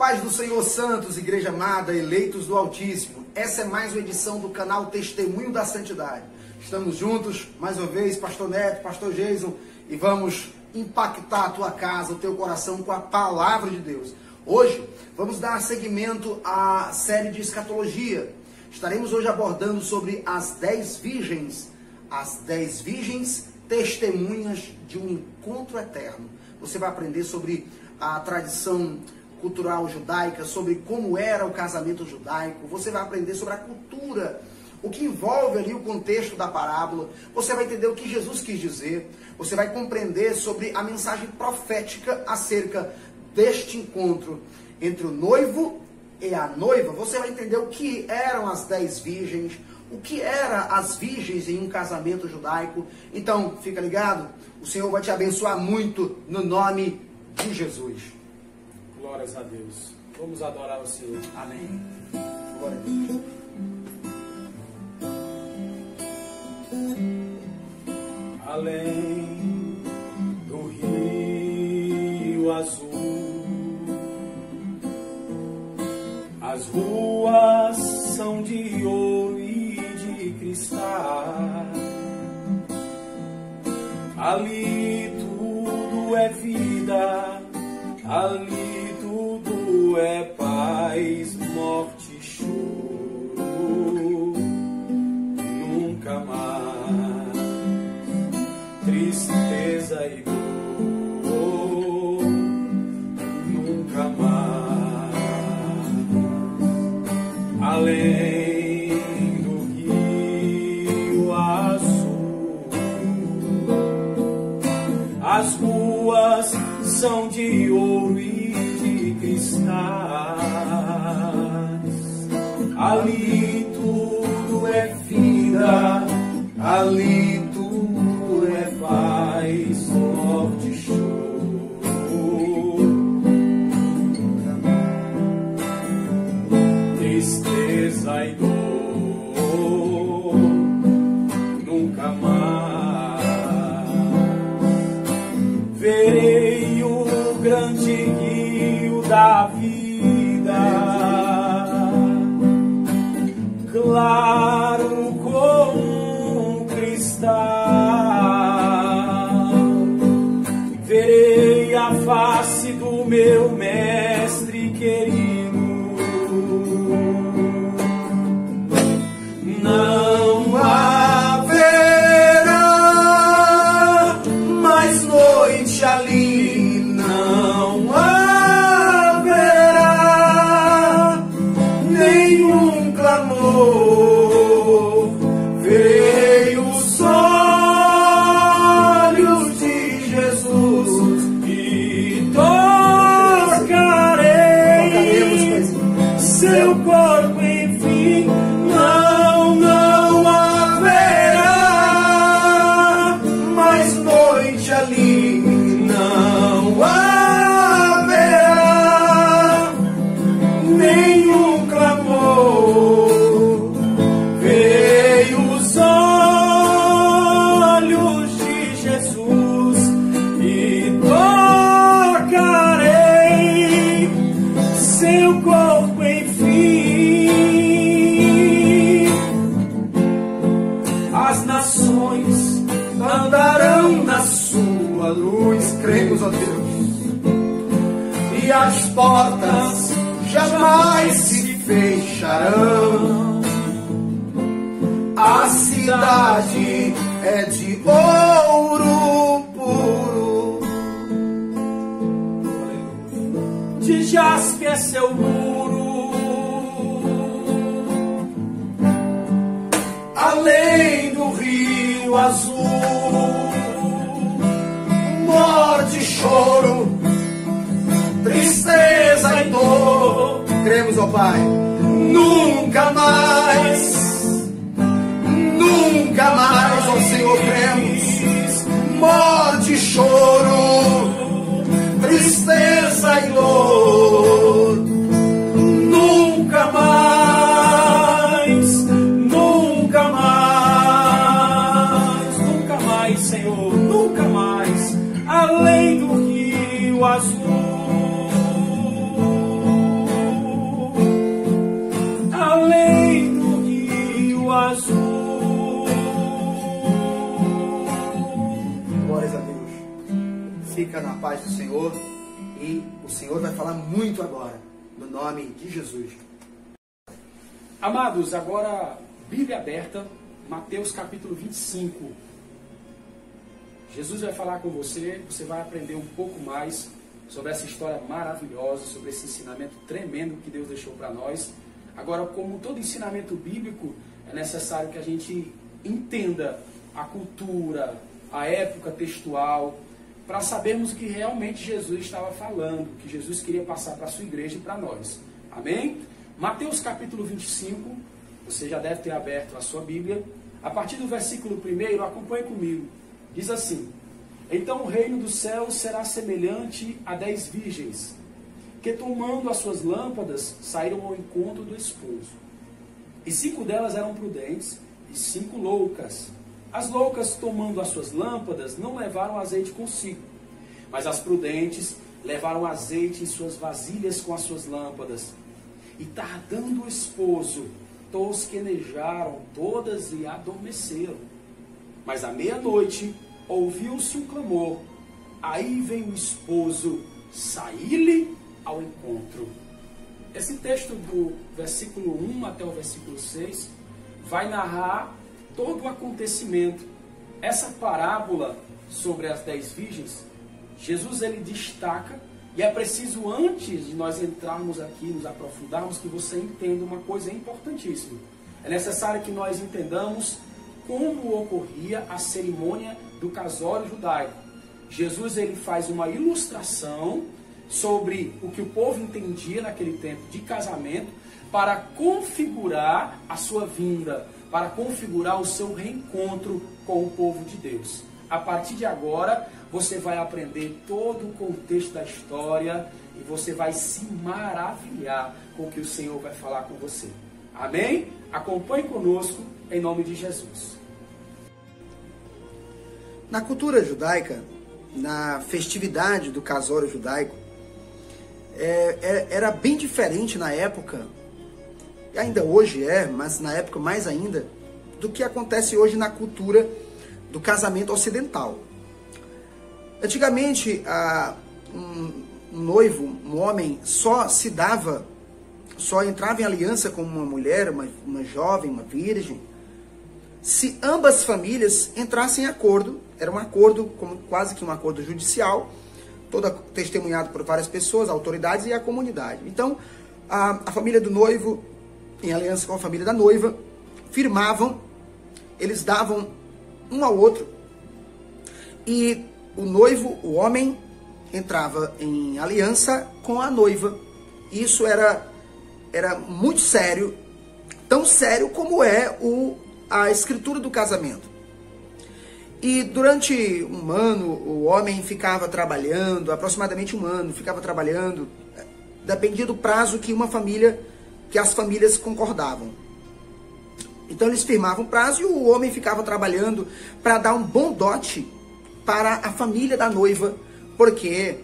paz do Senhor, santos, igreja amada, eleitos do Altíssimo. Essa é mais uma edição do canal Testemunho da Santidade. Estamos juntos, mais uma vez, Pastor Neto, Pastor Jason, e vamos impactar a tua casa, o teu coração com a palavra de Deus. Hoje, vamos dar seguimento à série de escatologia. Estaremos hoje abordando sobre as 10 virgens testemunhas de um encontro eterno. Você vai aprender sobre a tradição cultural judaica, sobre como era o casamento judaico. Você vai aprender sobre a cultura, o que envolve ali o contexto da parábola. Você vai entender o que Jesus quis dizer. Você vai compreender sobre a mensagem profética acerca deste encontro entre o noivo e a noiva. Você vai entender o que eram as 10 virgens, o que eram as virgens em um casamento judaico. Então, fica ligado, o Senhor vai te abençoar muito no nome de Jesus. Glórias a Deus. Vamos adorar o Senhor. Amém. Glória a Deus. Além do rio azul, as ruas são de ouro e de cristal. Ali tudo é vida, ali tudo é paz, morte e choro. Nunca mais tristeza e dor, nunca mais. Além do rio azul, as ruas são de ouro e de cristais. Ali tudo é vida, ali tudo é paz, morte e choro. Tristeza e dor, nunca mais. Verei o grande rio da vida, claro como um cristal. Verei a face do meu mestre querido. Não haverá mais noite ali, não haverá nenhum clamor. Verei os olhos de Jesus e tocarei seu corpo, enfim. Não haverá mais noite ali, não haverá nenhum clamor. Veio os olhos de Jesus e tocarei seu corpo, enfim. As nações andarão na sua luz, cremos, ó Deus, e as portas jamais se fecharão. A cidade é de ouro puro, de jaspe é seu muro. Além do rio azul, morte e choro, tristeza e dor. Cremos, ó Pai, nunca mais, ó Senhor, cremos. Morte e choro, tristeza e dor. Nunca mais, Senhor, nunca mais. Além do rio azul, fica na paz do Senhor e o Senhor vai falar muito agora, no nome de Jesus. Amados, agora Bíblia aberta, Mateus capítulo 25. Jesus vai falar com você, você vai aprender um pouco mais sobre essa história maravilhosa, sobre esse ensinamento tremendo que Deus deixou para nós. Agora, como todo ensinamento bíblico, é necessário que a gente entenda a cultura, a época textual, para sabermos o que realmente Jesus estava falando, o que Jesus queria passar para a sua igreja e para nós. Amém? Mateus capítulo 25, você já deve ter aberto a sua Bíblia. A partir do versículo 1, acompanhe comigo. Diz assim: então o reino dos céus será semelhante a 10 virgens, que tomando as suas lâmpadas, saíram ao encontro do esposo. E 5 delas eram prudentes, e 5 loucas. As loucas, tomando as suas lâmpadas, não levaram azeite consigo, mas as prudentes levaram azeite em suas vasilhas com as suas lâmpadas. E tardando o esposo, tosquenejaram todas e adormeceram. Mas à meia-noite ouviu-se um clamor. Aí vem o esposo, saí-lhe ao encontro. Esse texto do versículo 1 até o versículo 6 vai narrar todo o acontecimento. Essa parábola sobre as 10 virgens, Jesus ele destaca, e é preciso, antes de nós entrarmos aqui, nos aprofundarmos, que você entenda uma coisa importantíssima. É necessário que nós entendamos como ocorria a cerimônia do casório judaico. Jesus ele faz uma ilustração sobre o que o povo entendia naquele tempo de casamento para configurar a sua vinda, para configurar o seu reencontro com o povo de Deus. A partir de agora, você vai aprender todo o contexto da história e você vai se maravilhar com o que o Senhor vai falar com você. Amém? Acompanhe conosco em nome de Jesus. Na cultura judaica, na festividade do casório judaico, era bem diferente na época, e ainda hoje mas na época mais ainda, do que acontece hoje na cultura do casamento ocidental. Antigamente, um noivo, um homem, só entrava em aliança com uma mulher, uma jovem, uma virgem, se ambas famílias entrassem em acordo. Era um acordo, quase que um acordo judicial, todo testemunhado por várias pessoas, autoridades e a comunidade. Então, a família do noivo, em aliança com a família da noiva, firmavam, eles davam um ao outro, e o noivo, o homem, entrava em aliança com a noiva. Isso era muito sério, tão sério como a escritura do casamento. E durante um ano, o homem ficava trabalhando, aproximadamente um ano, ficava trabalhando, dependia do prazo que as famílias concordavam. Então eles firmavam prazo e o homem ficava trabalhando para dar um bom dote para a família da noiva, porque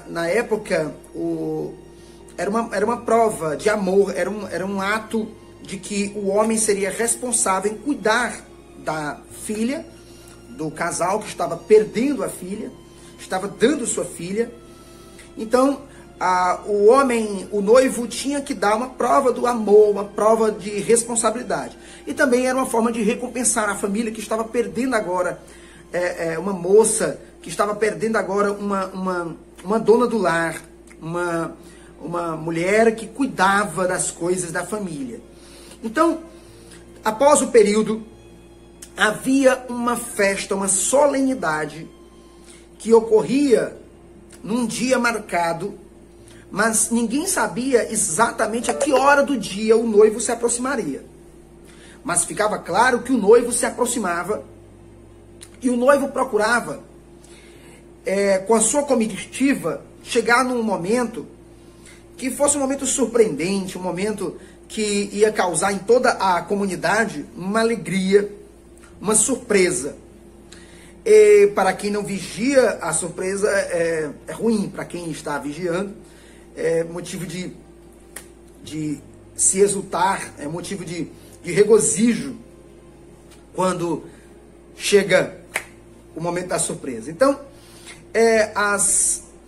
na época, era uma prova de amor, era um ato de que o homem seria responsável em cuidar da filha, do casal que estava perdendo a filha, estava dando sua filha. Então, o noivo tinha que dar uma prova do amor, uma prova de responsabilidade. E também era uma forma de recompensar a família que estava perdendo agora uma moça, que estava perdendo agora uma dona do lar, uma mulher que cuidava das coisas da família. Então, após o período, havia uma festa, uma solenidade que ocorria num dia marcado, mas ninguém sabia exatamente a que hora do dia o noivo se aproximaria. Mas ficava claro que o noivo se aproximava e o noivo procurava, com a sua comitiva, chegar num momento que fosse um momento surpreendente, um momento que ia causar em toda a comunidade uma alegria, uma surpresa. E para quem não vigia, a surpresa é ruim. Para quem está vigiando, é motivo de se exultar, é motivo de regozijo quando chega o momento da surpresa. Então,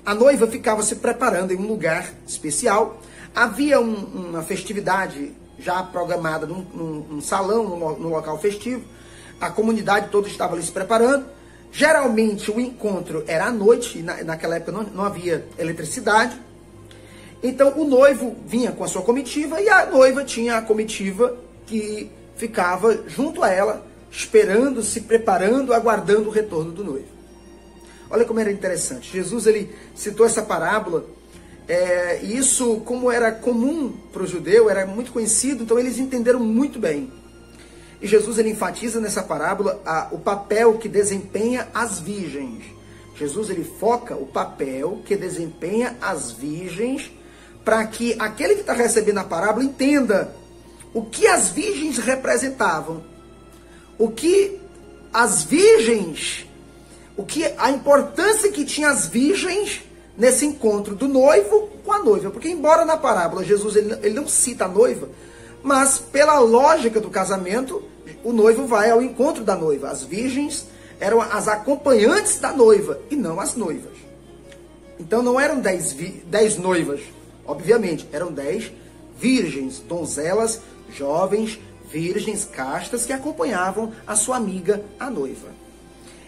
a noiva ficava se preparando em um lugar especial. Havia uma festividade já programada num salão, no local festivo. A comunidade toda estava ali se preparando. Geralmente o encontro era à noite, e naquela época não havia eletricidade. Então o noivo vinha com a sua comitiva e a noiva tinha a comitiva que ficava junto a ela, esperando, se preparando, aguardando o retorno do noivo. Olha como era interessante. Jesus ele citou essa parábola, e isso, como era comum para o judeu, era muito conhecido, então eles entenderam muito bem. E Jesus ele enfatiza nessa parábola o papel que desempenha as virgens. Jesus ele foca o papel que desempenha as virgens para que aquele que está recebendo a parábola entenda o que as virgens representavam, a importância que tinha as virgens nesse encontro do noivo com a noiva. Porque embora na parábola Jesus ele não cita a noiva, mas pela lógica do casamento, o noivo vai ao encontro da noiva. As virgens eram as acompanhantes da noiva e não as noivas. Então não eram 10 noivas, obviamente, eram 10 virgens, donzelas, jovens, virgens, castas, que acompanhavam a sua amiga, a noiva.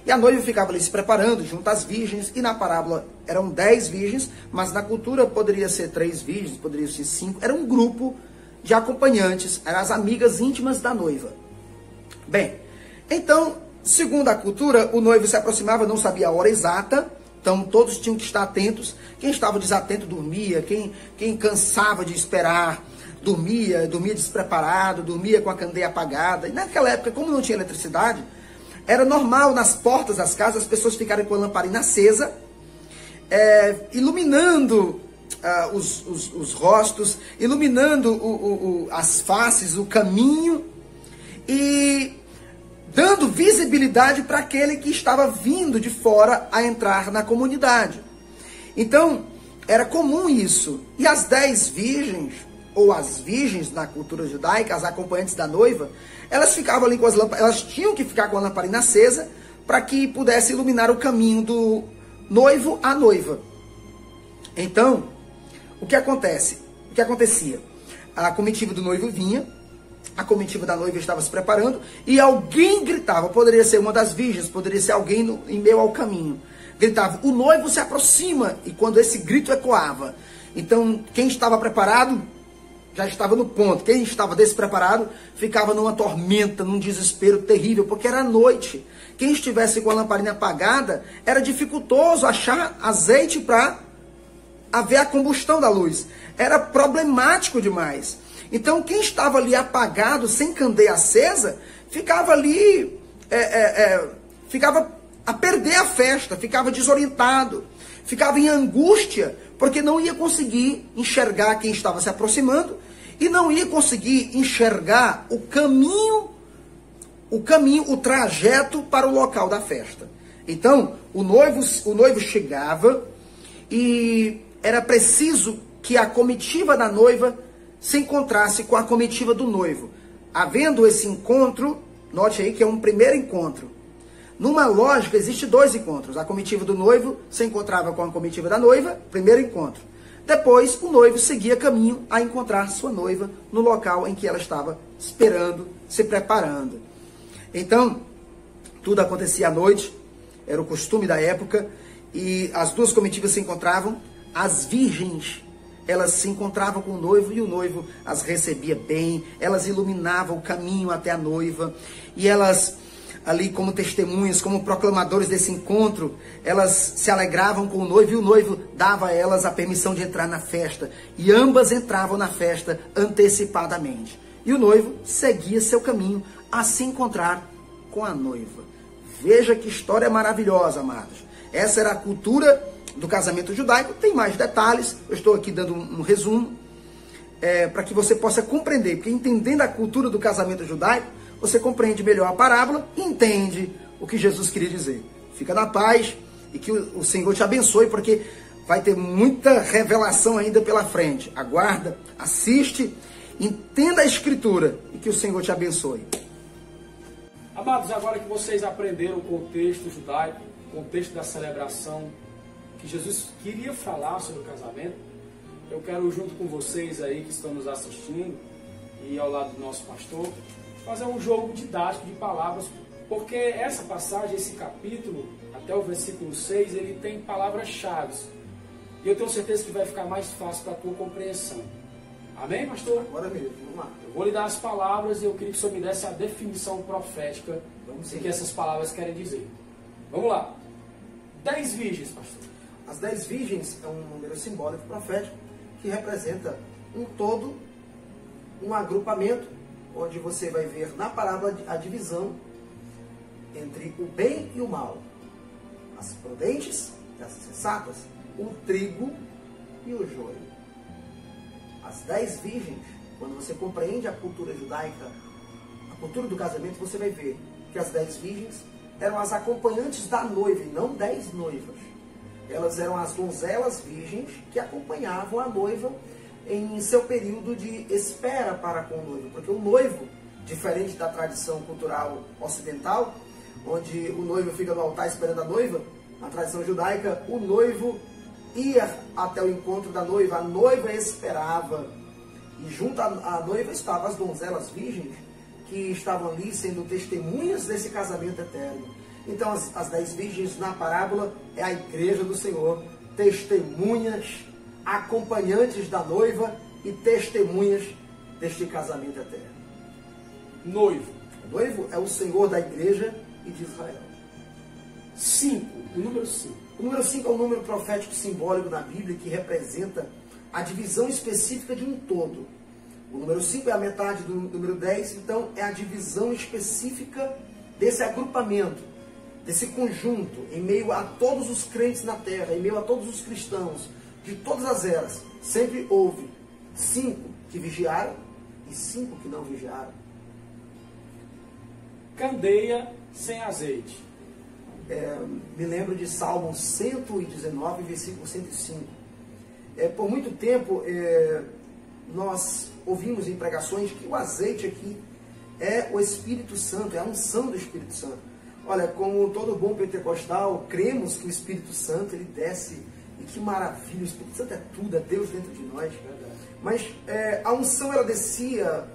E a noiva ficava ali se preparando junto às virgens, e na parábola eram 10 virgens, mas na cultura poderia ser 3 virgens, poderia ser 5, era um grupo de acompanhantes, eram as amigas íntimas da noiva. Bem, então, segundo a cultura, o noivo se aproximava, não sabia a hora exata, então todos tinham que estar atentos. Quem estava desatento dormia, quem cansava de esperar dormia despreparado, dormia com a candeia apagada. E naquela época, como não tinha eletricidade, era normal nas portas das casas as pessoas ficarem com a lamparina acesa, iluminando os rostos, iluminando as faces, o caminho, e dando visibilidade para aquele que estava vindo de fora a entrar na comunidade. Então, era comum isso. E as 10 virgens, ou as virgens na cultura judaica, as acompanhantes da noiva, elas ficavam ali com as lâmpadas, elas tinham que ficar com a lamparina acesa para que pudesse iluminar o caminho do noivo à noiva. Então, o que acontecia? A comitiva do noivo vinha, a comitiva da noiva estava se preparando e alguém gritava, poderia ser uma das virgens, poderia ser alguém em meio ao caminho, gritava, o noivo se aproxima, e quando esse grito ecoava, então quem estava preparado já estava no ponto, quem estava despreparado ficava numa tormenta, num desespero terrível, porque era noite. Quem estivesse com a lamparina apagada, era dificultoso achar azeite para haver a combustão da luz, era problemático demais. Então, quem estava ali apagado, sem candeia acesa, ficava ali, ficava a perder a festa, ficava desorientado, ficava em angústia, porque não ia conseguir enxergar quem estava se aproximando e não ia conseguir enxergar o caminho, o trajeto para o local da festa. Então, o noivo chegava e era preciso que a comitiva da noiva se encontrasse com a comitiva do noivo. Havendo esse encontro, note aí que é um primeiro encontro. Numa lógica, existe 2 encontros. A comitiva do noivo se encontrava com a comitiva da noiva, primeiro encontro. Depois, o noivo seguia caminho a encontrar sua noiva no local em que ela estava esperando, se preparando. Então, tudo acontecia à noite, era o costume da época, e as 2 comitivas se encontravam. As virgens, elas se encontravam com o noivo e o noivo as recebia bem, elas iluminavam o caminho até a noiva, e elas, ali como testemunhas, como proclamadores desse encontro, elas se alegravam com o noivo e o noivo dava a elas a permissão de entrar na festa, e ambas entravam na festa antecipadamente. E o noivo seguia seu caminho a se encontrar com a noiva. Veja que história maravilhosa, amados. Essa era a cultura do casamento judaico. Tem mais detalhes, eu estou aqui dando um resumo, para que você possa compreender, porque entendendo a cultura do casamento judaico, você compreende melhor a parábola e entende o que Jesus queria dizer. Fica na paz e que o Senhor te abençoe, porque vai ter muita revelação ainda pela frente. Aguarda, assiste, entenda a Escritura e que o Senhor te abençoe. Amados, agora que vocês aprenderam o contexto judaico, o contexto da celebração que Jesus queria falar sobre o casamento, eu quero, junto com vocês aí que estão nos assistindo e ao lado do nosso pastor, fazer um jogo didático de palavras, porque essa passagem, esse capítulo, até o versículo 6, ele tem palavras-chave. E eu tenho certeza que vai ficar mais fácil para a tua compreensão. Amém, pastor? Agora mesmo, vamos lá. Eu vou lhe dar as palavras e eu queria que o senhor me desse a definição profética do que essas palavras querem dizer. Vamos lá. 10 virgens, pastor. As 10 virgens é um número simbólico profético que representa um todo, um agrupamento, onde você vai ver na parábola a divisão entre o bem e o mal. As prudentes e as sensatas, o trigo e o joio. As 10 virgens, quando você compreende a cultura judaica, a cultura do casamento, você vai ver que as 10 virgens eram as acompanhantes da noiva, e não 10 noivas. Elas eram as donzelas virgens que acompanhavam a noiva em seu período de espera para com o noivo. Porque o noivo, diferente da tradição cultural ocidental, onde o noivo fica no altar esperando a noiva, na tradição judaica, o noivo ia até o encontro da noiva, a noiva esperava, e junto à noiva estavam as donzelas virgens, que estavam ali sendo testemunhas desse casamento eterno. Então as 10 virgens na parábola é a igreja do Senhor, testemunhas, acompanhantes da noiva e testemunhas deste casamento eterno. Noivo. O noivo é o Senhor da igreja e de Israel. 5, o número 5. O número 5 é um número profético simbólico na Bíblia que representa a divisão específica de um todo. O número 5 é a metade do número 10, então é a divisão específica desse agrupamento, desse conjunto, em meio a todos os crentes na terra, em meio a todos os cristãos, de todas as eras. Sempre houve 5 que vigiaram e 5 que não vigiaram. Candeia sem azeite. Me lembro de Salmo 119, versículo 105. Por muito tempo, nós ouvimos em pregações que o azeite aqui é o Espírito Santo, é a unção do Espírito Santo. Olha, como todo bom pentecostal, cremos que o Espírito Santo, ele desce, e que maravilha, o Espírito Santo é tudo, é Deus dentro de nós. Mas a unção, ela descia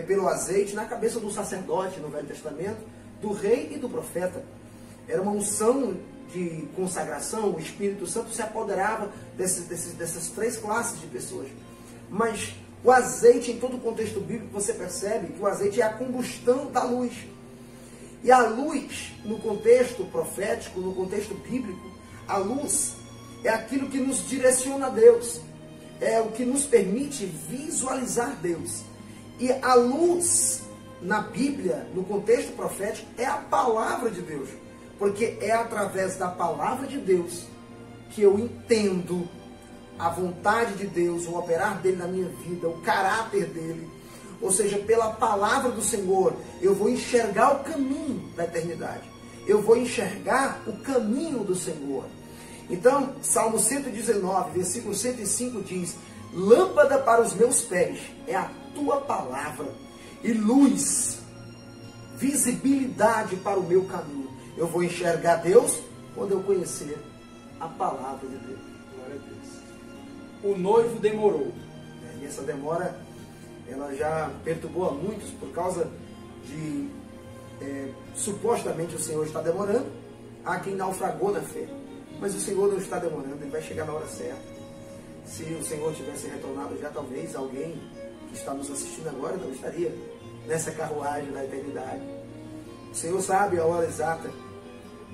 pelo azeite na cabeça do sacerdote no Velho Testamento, do rei e do profeta. Era uma unção de consagração, o Espírito Santo se apoderava dessas 3 classes de pessoas. Mas o azeite, em todo o contexto bíblico, você percebe que o azeite é a combustão da luz. E a luz, no contexto profético, no contexto bíblico, a luz é aquilo que nos direciona a Deus. É o que nos permite visualizar Deus. E a luz, na Bíblia, no contexto profético, é a palavra de Deus. Porque é através da palavra de Deus que eu entendo a vontade de Deus, o operar dele na minha vida, o caráter dele. Ou seja, pela palavra do Senhor, eu vou enxergar o caminho da eternidade. Eu vou enxergar o caminho do Senhor. Então, Salmo 119, versículo 105 diz: lâmpada para os meus pés é a tua palavra e luz, visibilidade para o meu caminho. Eu vou enxergar Deus quando eu conhecer a palavra de Deus. Glória a Deus. O noivo demorou. E essa demora, ela já perturbou a muitos por causa de, supostamente o Senhor está demorando. Há quem naufragou na fé. Mas o Senhor não está demorando, Ele vai chegar na hora certa. Se o Senhor tivesse retornado já, talvez alguém que está nos assistindo agora não estaria nessa carruagem da eternidade. O Senhor sabe a hora exata.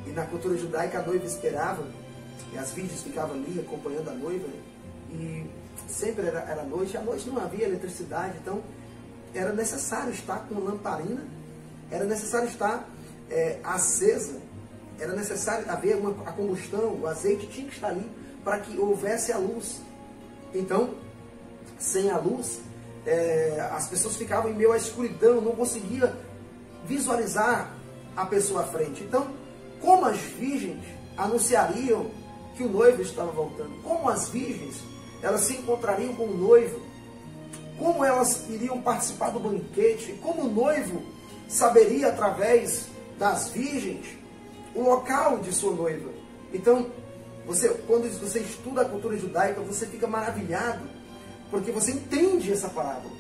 E na cultura judaica a noiva esperava, e as virgens ficavam ali acompanhando a noiva, e sempre era noite, e à noite não havia eletricidade, então era necessário estar com lamparina, era necessário estar acesa, era necessário haver a combustão, o azeite tinha que estar ali para que houvesse a luz. Então, sem a luz, as pessoas ficavam em meio à escuridão, não conseguia visualizar a pessoa à frente. Então, como as virgens anunciariam que o noivo estava voltando? Como as virgens, elas se encontrariam com o noivo? Como elas iriam participar do banquete? Como o noivo saberia, através das virgens, o local de sua noiva? Então, Quando você estuda a cultura judaica, você fica maravilhado, porque você entende essa parábola.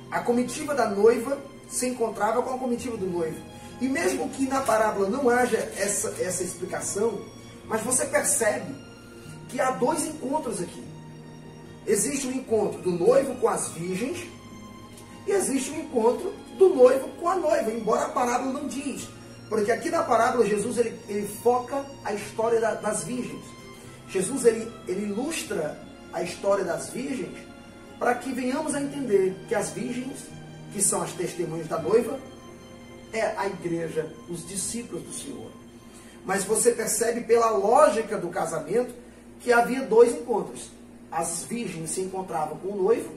A comitiva da noiva se encontrava com a comitiva do noivo. E mesmo que na parábola não haja essa explicação, mas você percebe que há dois encontros aqui. Existe o encontro do noivo com as virgens e existe o encontro do noivo com a noiva, embora a parábola não diz. Porque aqui na parábola Jesus ele foca a história das virgens. Jesus ele ilustra a história das virgens para que venhamos a entender que as virgens, que são as testemunhas da noiva, é a igreja, os discípulos do Senhor. Mas você percebe pela lógica do casamento que havia dois encontros. As virgens se encontravam com o noivo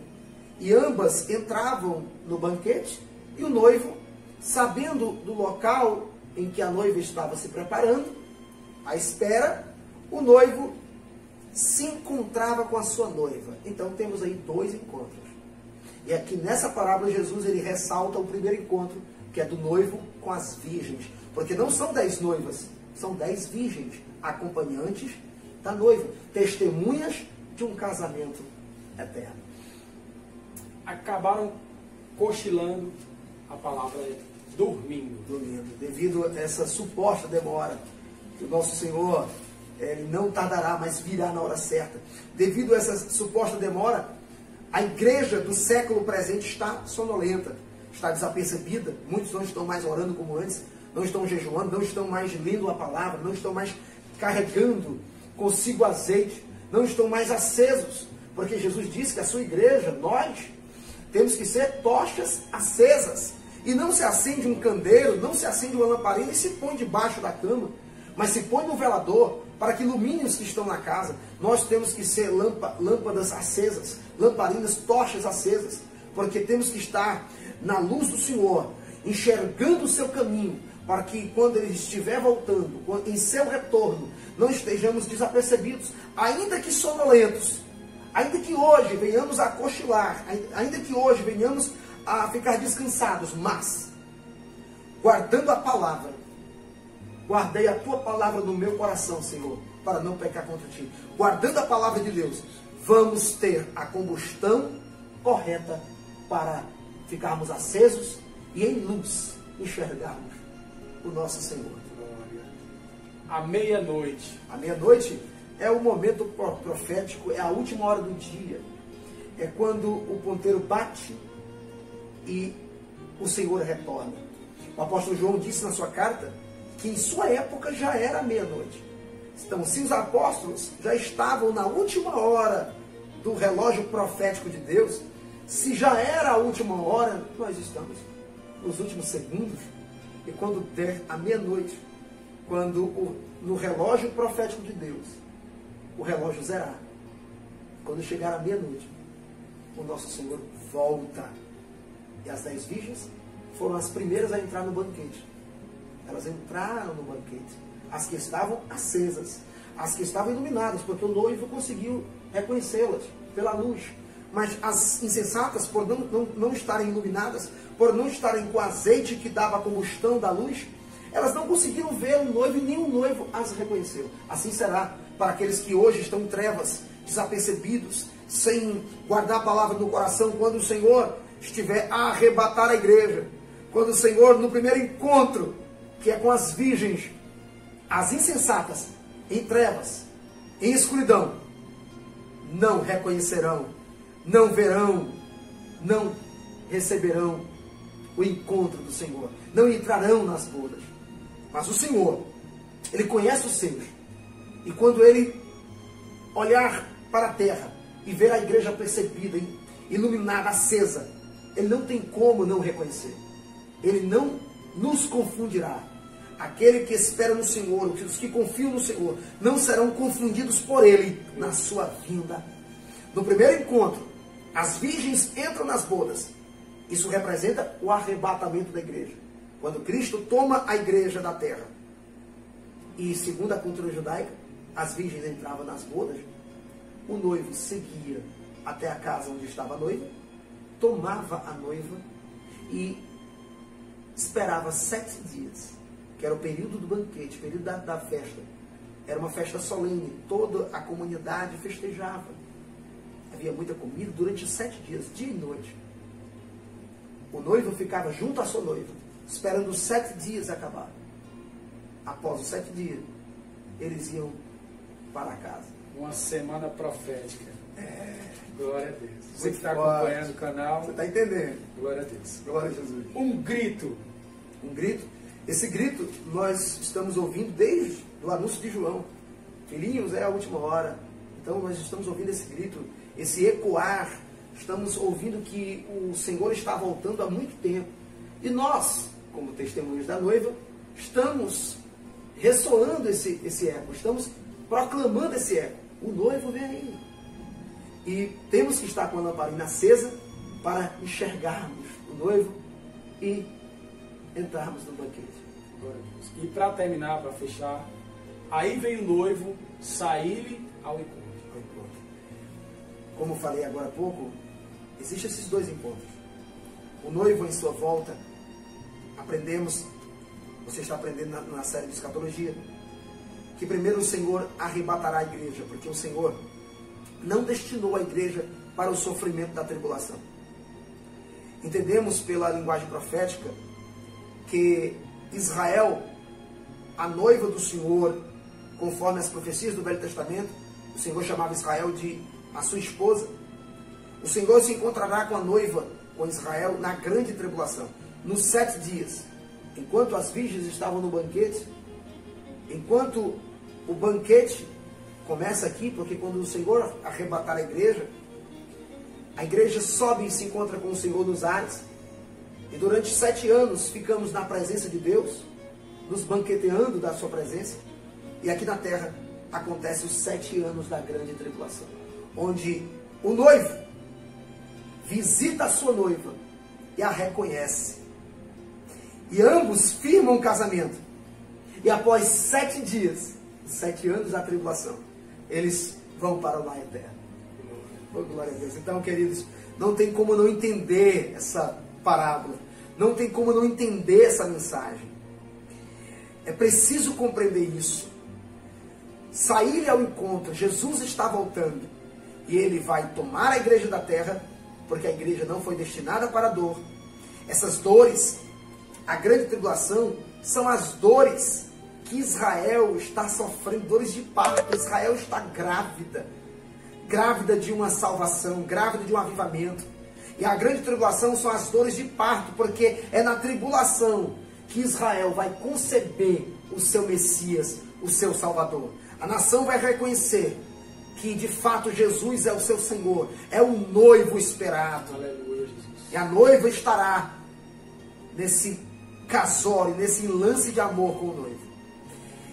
e ambas entravam no banquete e o noivo, sabendo do local em que a noiva estava se preparando, à espera, o noivo se encontrava com a sua noiva. Então temos aí dois encontros. E aqui nessa parábola Jesus ele ressalta o primeiro encontro, que é do noivo com as virgens. Porque não são 10 noivas, são 10 virgens, acompanhantes da noiva, testemunhas de um casamento eterno. Acabaram cochilando, a palavra é dormindo. Devido a essa suposta demora, que o nosso Senhor ele não tardará, mas virá na hora certa. Devido a essa suposta demora, a igreja do século presente está sonolenta, está desapercebida. Muitos não estão mais orando como antes, não estão jejuando, não estão mais lendo a palavra, não estão mais carregando consigo azeite, não estão mais acesos, porque Jesus disse que a sua igreja, nós, temos que ser tochas acesas. E não se acende um candeeiro, não se acende uma lamparina e se põe debaixo da cama, mas se põe no velador para que ilumine os que estão na casa. Nós temos que ser lâmpadas acesas, lamparinas, tochas acesas, porque temos que estar na luz do Senhor, enxergando o seu caminho, para que quando ele estiver voltando, em seu retorno, não estejamos desapercebidos, ainda que sonolentos, ainda que hoje venhamos a cochilar, ainda que hoje venhamos a ficar descansados, mas guardando a palavra, guardei a tua palavra no meu coração, Senhor, para não pecar contra ti. Guardando a palavra de Deus, vamos ter a combustão correta para ficarmos acesos e em luz enxergarmos o nosso Senhor. À meia-noite. A meia-noite é o momento profético, é a última hora do dia. É quando o ponteiro bate e o Senhor retorna. O apóstolo João disse na sua carta que em sua época já era meia-noite. Então, se os apóstolos já estavam na última hora do relógio profético de Deus, se já era a última hora, nós estamos nos últimos segundos. E quando der a meia-noite, quando no relógio profético de Deus, o relógio zerar, quando chegar a meia-noite, o nosso Senhor volta. E as 10 virgens foram as primeiras a entrar no banquete. Elas entraram no banquete. As que estavam acesas, as que estavam iluminadas, porque o noivo conseguiu reconhecê-las pela luz. Mas as insensatas, por não estarem iluminadas, por não estarem com o azeite que dava a combustão da luz, elas não conseguiram ver o noivo e nem o noivo as reconheceu. Assim será para aqueles que hoje estão em trevas, desapercebidos, sem guardar a palavra no coração, quando o Senhor estiver a arrebatar a igreja, quando o Senhor, no primeiro encontro, que é com as virgens, as insensatas, em trevas, em escuridão, não reconhecerão, não verão, não receberão o encontro do Senhor, não entrarão nas bodas. Mas o Senhor, Ele conhece os seus, e quando Ele olhar para a terra e ver a igreja percebida, iluminada, acesa, Ele não tem como não reconhecer. Ele não nos confundirá. Aquele que espera no Senhor, os que confiam no Senhor, não serão confundidos por Ele na sua vinda. No primeiro encontro, as virgens entram nas bodas. Isso representa o arrebatamento da igreja. Quando Cristo toma a igreja da terra. E segundo a cultura judaica, as virgens entravam nas bodas, o noivo seguia até a casa onde estava a noiva, tomava a noiva e esperava 7 dias, que era o período do banquete, período da festa, Era uma festa solene, toda a comunidade festejava. Havia muita comida durante 7 dias, dia e noite. O noivo ficava junto à sua noiva, esperando os 7 dias acabar. Após os 7 dias, eles iam para casa. Uma semana profética. Glória a Deus. Você que está Glória. acompanhando o canal, Você está entendendo? glória a Deus. Glória a Jesus. Um grito. Um grito. Esse grito nós estamos ouvindo desde o anúncio de João. Filhinhos, é a última hora. Então nós estamos ouvindo esse grito, esse ecoar. Estamos ouvindo que o Senhor está voltando há muito tempo. E nós, como testemunhos da noiva, estamos ressoando esse eco. Estamos proclamando esse eco. O noivo vem aí. E temos que estar com a lamparina acesa para enxergarmos o noivo e entrarmos no banquete. Glória a Deus. E para terminar, para fechar, aí vem o noivo sair-lhe ao encontro. Como falei agora há pouco, existem esses 2 encontros. O noivo em sua volta, aprendemos, você está aprendendo na série de escatologia, que primeiro o Senhor arrebatará a igreja, porque o Senhor não destinou a igreja para o sofrimento da tribulação. Entendemos pela linguagem profética que Israel, a noiva do Senhor, conforme as profecias do Velho Testamento, o Senhor chamava Israel de a sua esposa. O Senhor se encontrará com a noiva, com Israel, na grande tribulação, nos 7 dias, enquanto as virgens estavam no banquete, enquanto o banquete começa aqui, porque quando o Senhor arrebatar a igreja sobe e se encontra com o Senhor nos ares, e durante 7 anos ficamos na presença de Deus, nos banqueteando da sua presença, e aqui na terra acontece os 7 anos da grande tribulação, onde o noivo visita a sua noiva e a reconhece, e ambos firmam um casamento, e após 7 dias, 7 anos da tribulação, eles vão para o lar eterno. Oh, glória a Deus. Então, queridos, não tem como não entender essa parábola, não tem como não entender essa mensagem. É preciso compreender isso. Sair ao encontro, Jesus está voltando, e Ele vai tomar a igreja da terra, porque a igreja não foi destinada para a dor. Essas dores, a grande tribulação, são as dores que Israel está sofrendo, dores de parto. Israel está grávida de uma salvação, grávida de um avivamento. E a grande tribulação são as dores de parto, porque é na tribulação que Israel vai conceber o seu Messias, o seu Salvador. A nação vai reconhecer que de fato Jesus é o seu Senhor, é o noivo esperado. Aleluia, Jesus. E a noiva estará nesse casório, nesse lance de amor com o noivo.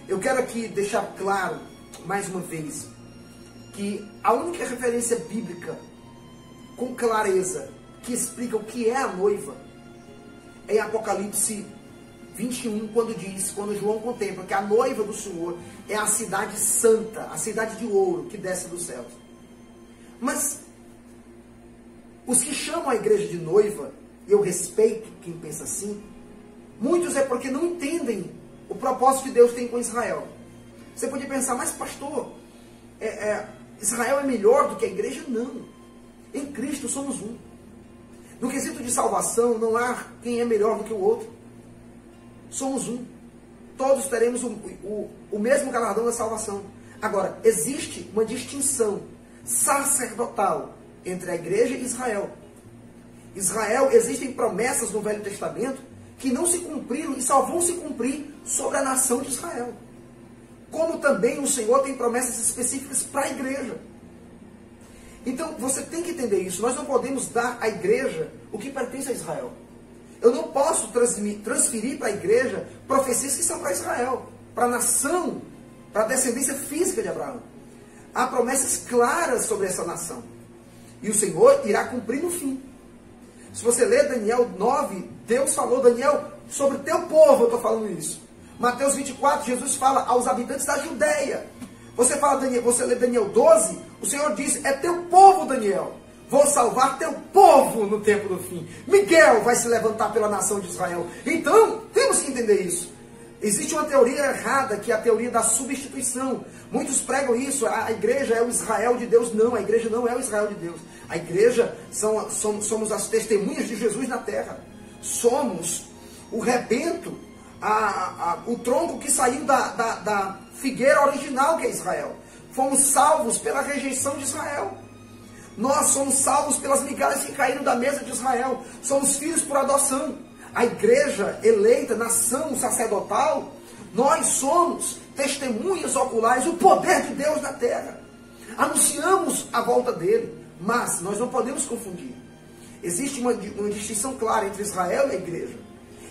Eu quero aqui deixar claro, mais uma vez, que a única referência bíblica com clareza que explica o que é a noiva é em Apocalipse 21, quando João contempla que a noiva do Senhor é a cidade santa, a cidade de ouro que desce dos céus. Mas os que chamam a igreja de noiva, e eu respeito quem pensa assim, muitos é porque não entendem o propósito que Deus tem com Israel. Você pode pensar, mas pastor, Israel é melhor do que a igreja? Não. Em Cristo somos um. No quesito de salvação, não há quem é melhor do que o outro. Somos um. Todos teremos o mesmo galardão da salvação. Agora, existe uma distinção sacerdotal entre a igreja e Israel. Israel, existem promessas no Velho Testamento que não se cumpriram e só vão se cumprir sobre a nação de Israel. Como também o Senhor tem promessas específicas para a igreja. Então, você tem que entender isso. Nós não podemos dar à igreja o que pertence a Israel. Eu não posso transferir para a igreja profecias que são para Israel, para a nação, para a descendência física de Abraão. Há promessas claras sobre essa nação. E o Senhor irá cumprir no fim. Se você ler Daniel 9, Deus falou, Daniel, sobre o teu povo, eu estou falando isso. Mateus 24, Jesus fala aos habitantes da Judéia. Você lê Daniel 12, o Senhor diz, é teu povo, Daniel. Vou salvar teu povo no tempo do fim. Miguel vai se levantar pela nação de Israel. Então, temos que entender isso. Existe uma teoria errada, que é a teoria da substituição. Muitos pregam isso, a igreja é o Israel de Deus. Não, a igreja não é o Israel de Deus. A igreja somos as testemunhas de Jesus na terra. Somos o rebento, o tronco que saiu da figueira original, que é Israel. Fomos salvos pela rejeição de Israel. Nós somos salvos pelas migalhas que caíram da mesa de Israel. Somos filhos por adoção. A igreja eleita, nação sacerdotal, nós somos testemunhas oculares do poder de Deus na terra. Anunciamos a volta dele, mas nós não podemos confundir. Existe uma distinção clara entre Israel e a igreja.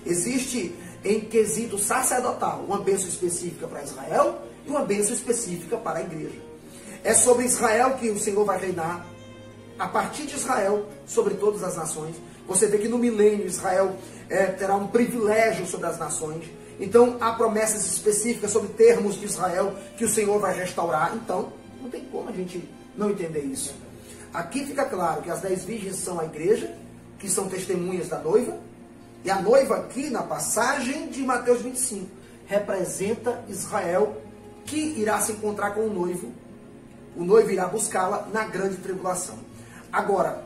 Existe, em quesito sacerdotal, uma bênção específica para Israel e uma bênção específica para a igreja. É sobre Israel que o Senhor vai reinar, a partir de Israel, sobre todas as nações. Você vê que no milênio Israel terá um privilégio sobre as nações. Então há promessas específicas sobre termos de Israel que o Senhor vai restaurar. Então não tem como a gente não entender isso. Aqui fica claro que as 10 virgens são a igreja, que são testemunhas da noiva. E a noiva aqui, na passagem de Mateus 25, representa Israel, que irá se encontrar com o noivo. O noivo irá buscá-la na grande tribulação. Agora,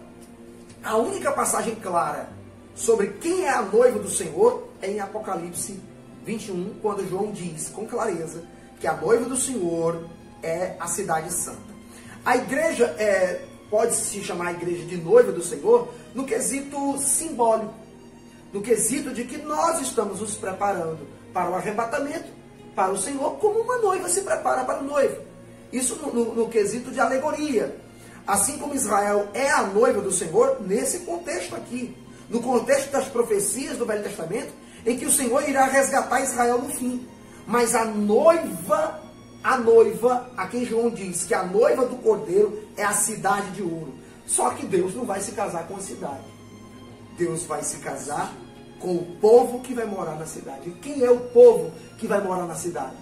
a única passagem clara sobre quem é a noiva do Senhor é em Apocalipse 21, quando João diz com clareza que a noiva do Senhor é a cidade santa. A igreja pode se chamar a igreja de noiva do Senhor no quesito simbólico, no quesito de que nós estamos nos preparando para o arrebatamento, para o Senhor, como uma noiva se prepara para o noivo. Isso no quesito de alegoria. Assim como Israel é a noiva do Senhor, nesse contexto aqui, no contexto das profecias do Velho Testamento, em que o Senhor irá resgatar Israel no fim. Mas a noiva, a quem João diz que a noiva do Cordeiro é a cidade de ouro. Só que Deus não vai se casar com a cidade. Deus vai se casar com o povo que vai morar na cidade. E quem é o povo que vai morar na cidade?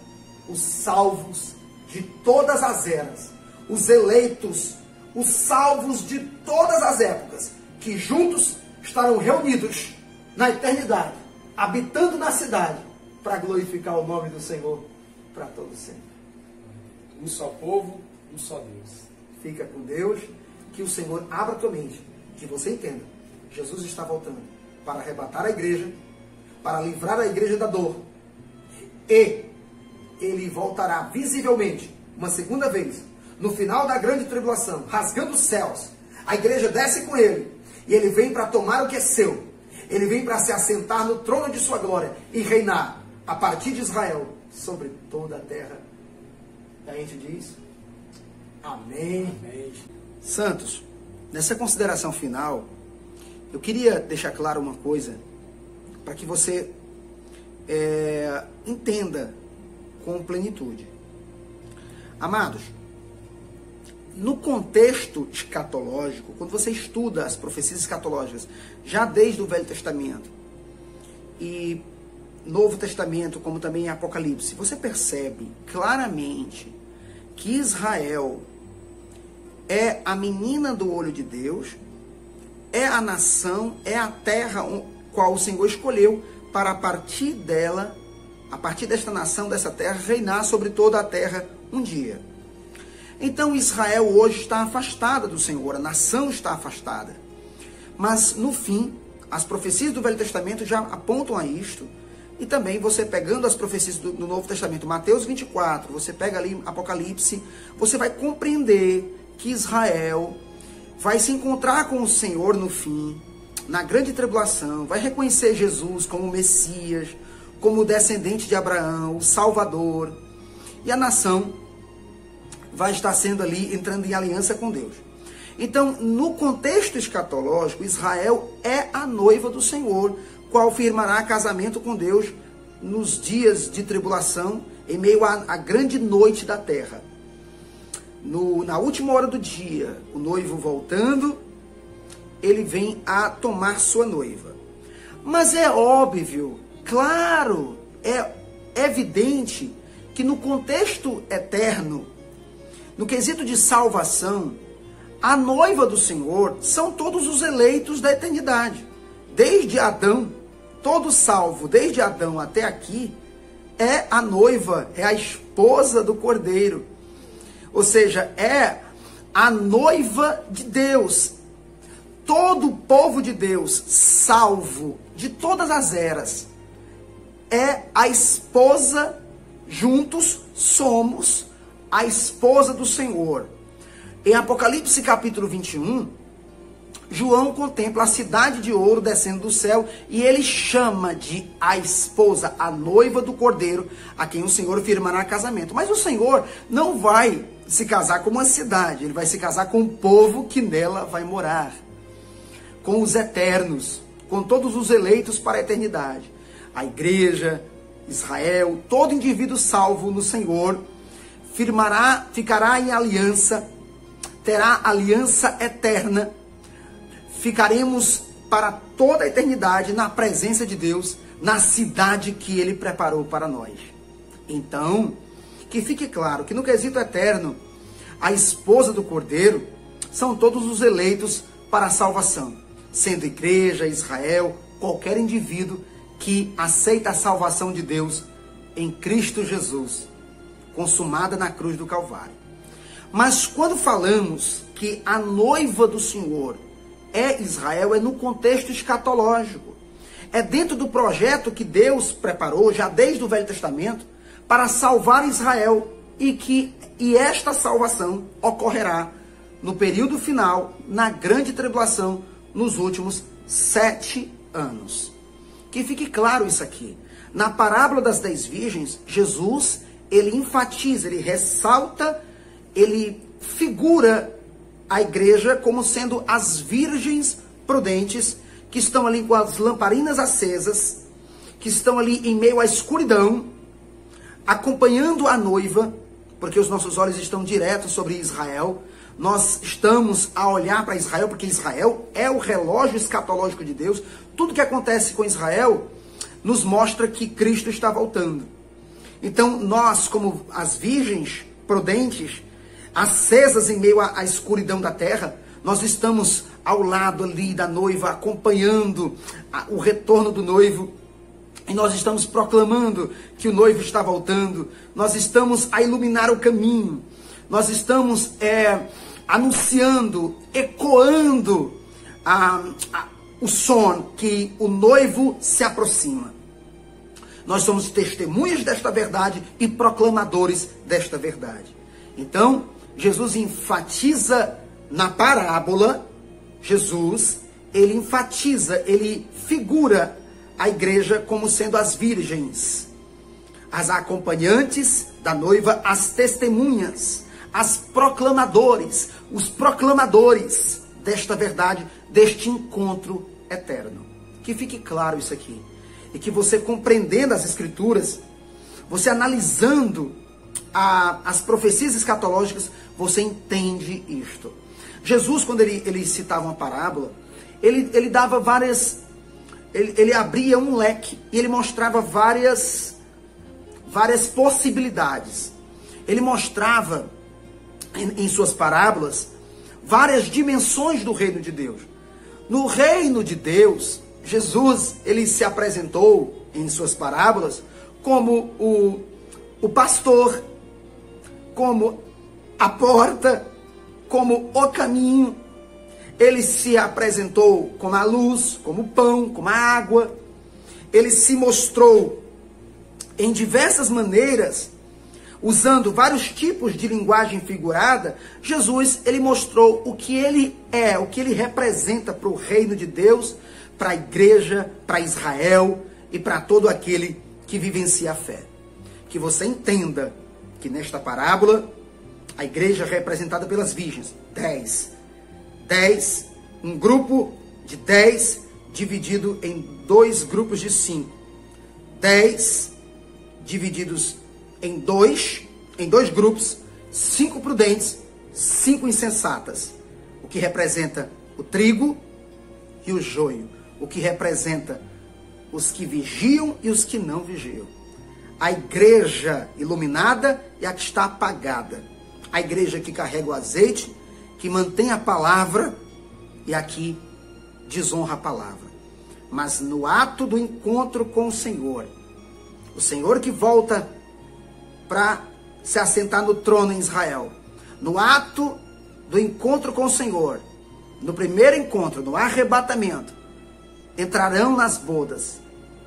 Os salvos de todas as eras, os eleitos, os salvos de todas as épocas, que juntos estarão reunidos na eternidade, habitando na cidade, para glorificar o nome do Senhor para todo sempre. Um só povo, um só Deus. Fica com Deus, que o Senhor abra a tua mente, que você entenda. Jesus está voltando para arrebatar a igreja, para livrar a igreja da dor. E ele voltará visivelmente, uma segunda vez, no final da grande tribulação, rasgando os céus. A igreja desce com ele, e ele vem para tomar o que é seu. Ele vem para se assentar no trono de sua glória e reinar, a partir de Israel, sobre toda a terra. E a gente diz, amém. Amém. Santos, nessa consideração final, eu queria deixar claro uma coisa, para que você entenda com plenitude. Amados, no contexto escatológico, quando você estuda as profecias escatológicas, já desde o Velho Testamento e Novo Testamento, como também em Apocalipse, você percebe claramente que Israel é a menina do olho de Deus, é a nação, é a terra qual o Senhor escolheu para a partir dela, a partir desta nação, dessa terra, reinar sobre toda a terra um dia. Então Israel hoje está afastada do Senhor, a nação está afastada. Mas no fim, as profecias do Velho Testamento já apontam a isto. E também você pegando as profecias do Novo Testamento, Mateus 24, você pega ali Apocalipse, você vai compreender que Israel vai se encontrar com o Senhor no fim, na grande tribulação, vai reconhecer Jesus como o Messias, como o descendente de Abraão, o Salvador. E a nação vai estar sendo ali, entrando em aliança com Deus. Então, no contexto escatológico, Israel é a noiva do Senhor, qual firmará casamento com Deus nos dias de tribulação, em meio à grande noite da terra. Na última hora do dia, o noivo voltando, ele vem a tomar sua noiva. Mas é óbvio, claro, é evidente que no contexto eterno, no quesito de salvação, a noiva do Senhor são todos os eleitos da eternidade. Desde Adão, todo salvo, desde Adão até aqui, é a noiva, é a esposa do Cordeiro. Ou seja, é a noiva de Deus. Todo o povo de Deus, salvo de todas as eras, é a esposa, juntos somos a esposa do Senhor. Em Apocalipse capítulo 21, João contempla a cidade de ouro descendo do céu e ele chama de a esposa, a noiva do Cordeiro, a quem o Senhor firmará casamento. Mas o Senhor não vai se casar com uma cidade, ele vai se casar com o povo que nela vai morar, com os eternos, com todos os eleitos para a eternidade. A igreja, Israel, todo indivíduo salvo no Senhor, ficará em aliança, terá aliança eterna, ficaremos para toda a eternidade na presença de Deus, na cidade que Ele preparou para nós. Então, que fique claro que no quesito eterno, a esposa do Cordeiro são todos os eleitos para a salvação, sendo igreja, Israel, qualquer indivíduo que aceita a salvação de Deus em Cristo Jesus, consumada na cruz do Calvário. Mas quando falamos que a noiva do Senhor é Israel, é no contexto escatológico. É dentro do projeto que Deus preparou, já desde o Velho Testamento, para salvar Israel, e esta salvação ocorrerá no período final, na grande tribulação, nos últimos 7 anos. Que fique claro isso aqui. Na parábola das 10 virgens, Jesus, ele enfatiza, ele ressalta, ele figura a igreja como sendo as virgens prudentes, que estão ali com as lamparinas acesas, que estão ali em meio à escuridão, acompanhando a noiva, porque os nossos olhos estão diretos sobre Israel. Nós estamos a olhar para Israel, porque Israel é o relógio escatológico de Deus. Tudo que acontece com Israel nos mostra que Cristo está voltando. Então, nós, como as virgens prudentes, acesas em meio à escuridão da terra, nós estamos ao lado ali da noiva, acompanhando o retorno do noivo, e nós estamos proclamando que o noivo está voltando, nós estamos a iluminar o caminho, nós estamos anunciando, ecoando o som que o noivo se aproxima. Nós somos testemunhas desta verdade e proclamadores desta verdade. Então, Jesus enfatiza na parábola, ele enfatiza, ele figura a igreja como sendo as virgens, as acompanhantes da noiva, as testemunhas, as proclamadores, os proclamadores desta verdade, deste encontro eterno. Que fique claro isso aqui. E que você, compreendendo as Escrituras, você analisando as profecias escatológicas, você entende isto. Jesus, quando ele citava uma parábola, ele dava várias... Ele abria um leque e ele mostrava várias possibilidades. Ele mostrava em suas parábolas várias dimensões do reino de Deus. No reino de Deus, Jesus, ele se apresentou em suas parábolas como o pastor, como a porta, como o caminho. Ele se apresentou como a luz, como o pão, como a água. Ele se mostrou em diversas maneiras, usando vários tipos de linguagem figurada. Jesus, ele mostrou o que ele é, o que ele representa para o reino de Deus, para a igreja, para Israel e para todo aquele que vivencia a fé. Que você entenda que nesta parábola, a igreja é representada pelas virgens, 10, um grupo de 10 dividido em 2 grupos de 5. 10 divididos em dois grupos, 5 prudentes, 5 insensatas. O que representa o trigo e o joio. O que representa os que vigiam e os que não vigiam. A igreja iluminada e a que está apagada. A igreja que carrega o azeite, que mantém a palavra, e aqui desonra a palavra. Mas no ato do encontro com o Senhor, O Senhor que volta para se assentar no trono em Israel. No ato do encontro com o Senhor, no primeiro encontro, no arrebatamento, entrarão nas bodas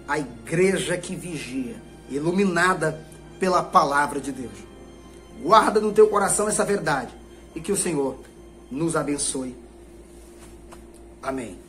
a igreja que vigia, iluminada pela palavra de Deus. Guarda no teu coração essa verdade e que o Senhor nos abençoe. Amém.